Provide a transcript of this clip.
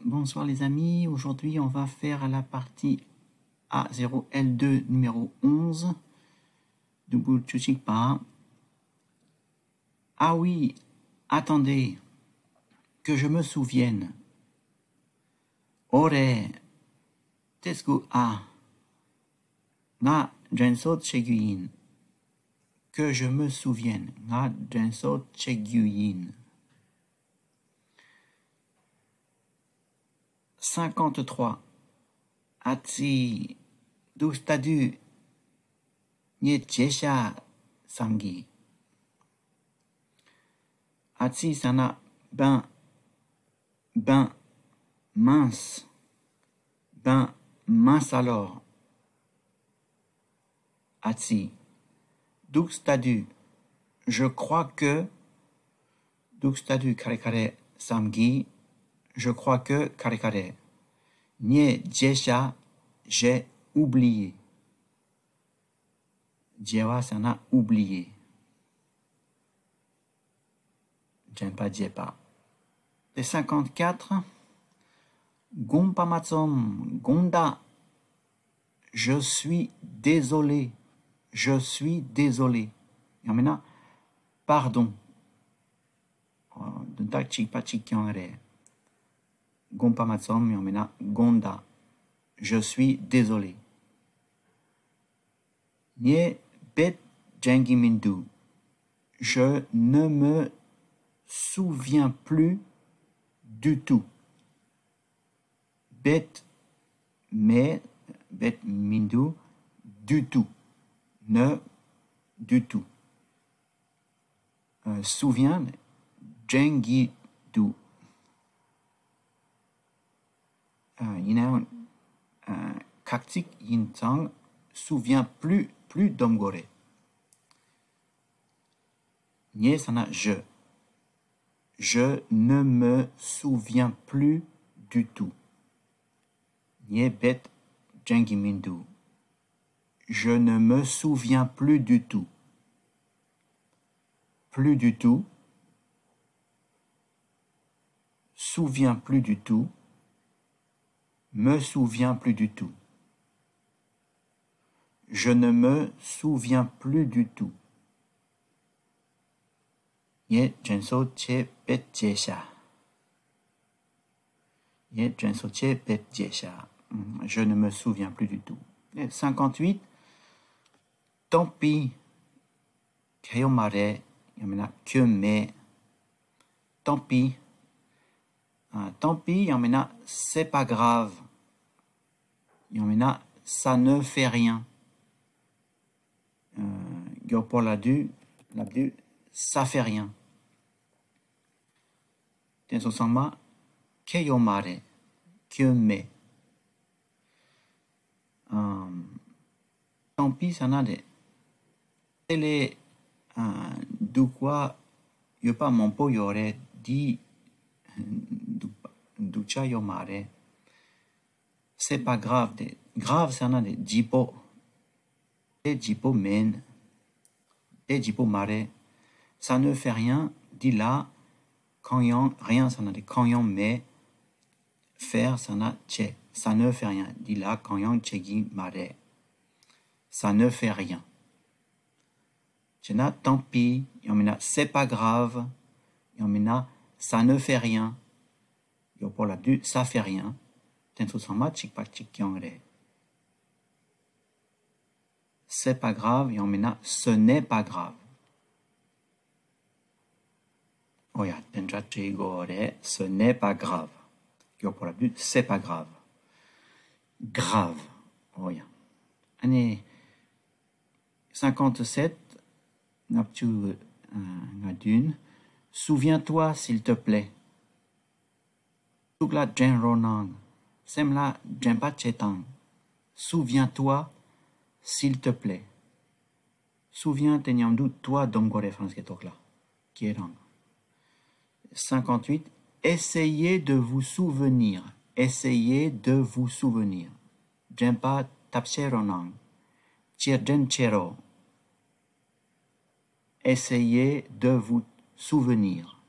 Bonsoir les amis, aujourd'hui on va faire la partie A0L2 numéro 11 de Buchuchikpa. Ah oui, attendez, que je me souvienne. Ore, tesku a, na jenso cheguin. Que je me souvienne, na jenso cheguin. 53. Atsi dustadu niejesha samgi. Atsi sana ben mince alors. Atsi dustadu je crois que dustadu kare kare samgi. Je crois que kare kare. Nie jesha, j'ai oublié. Jewa sana oublié. Jempa jepa. Les 54. Gompa matsom, gonda. Je suis désolé. Je suis désolé. Yamena, pardon. Duntak chikpa chikyangre. Gompa matsom, yamena, gonda. Je suis désolé. Nie bet jengimindu. Je ne me souviens plus du tout. Bet mindu, du tout. Ne, du tout. Souviens, jengidu. Kaktik yintang souvient plus d'omgore. Nye sana je. Je ne me souviens plus du tout. Nye bet jengimindu. Je ne me souviens plus du tout. Plus du tout. Souviens plus du tout. Me souviens plus du tout. Je ne me souviens plus du tout. Ye jenso che bet jesha. Ye jenso che bet jesha. Je ne me souviens plus du tout. Et 58. Tant pis. Kayomare. Yamena que mais. Tant pis. Tant pis, yamena, c'est pas grave. Yamena, ça ne fait rien. Pour l'abdu, ça fait rien. Tensosama, keyomare, que mais. Tant pis, ça n'a de. Télé, du quoi, yo pas mon po yore dit. Ducha yomare. C'est pas grave. Grave, c'est un de jipo. Des jipo men. Des jipo mare. Ça ne fait rien. Dit là. Kanyon, rien, ça n'a de kanyon mais. Faire, ça n'a che. Ça ne fait rien. Dit là. Kanyon chegi mare. Ça ne fait rien. Chena, tant pis. Yomena, c'est pas grave. Yomena, ça ne fait rien. Yo pour l'abdu, ça fait rien. Tensosama chikpa chikyangre. C'est pas grave. Yomena, ce n'est pas grave. Oya, tenja chigore, ce n'est pas grave. Yo pour l'abdu, c'est pas grave. Grave. Oya. Année 57. Naptu ngadune. Souviens-toi, s'il te plaît. Tukla jen ronang. Semla jempa chetang. Souviens-toi, s'il te plaît. Souviens-toi, toi, domgore France ketokla. Kierang. 58. Essayez de vous souvenir. Essayez de vous souvenir. Jempa tapcheronang. Chirjen chero. Essayez de vous souvenir.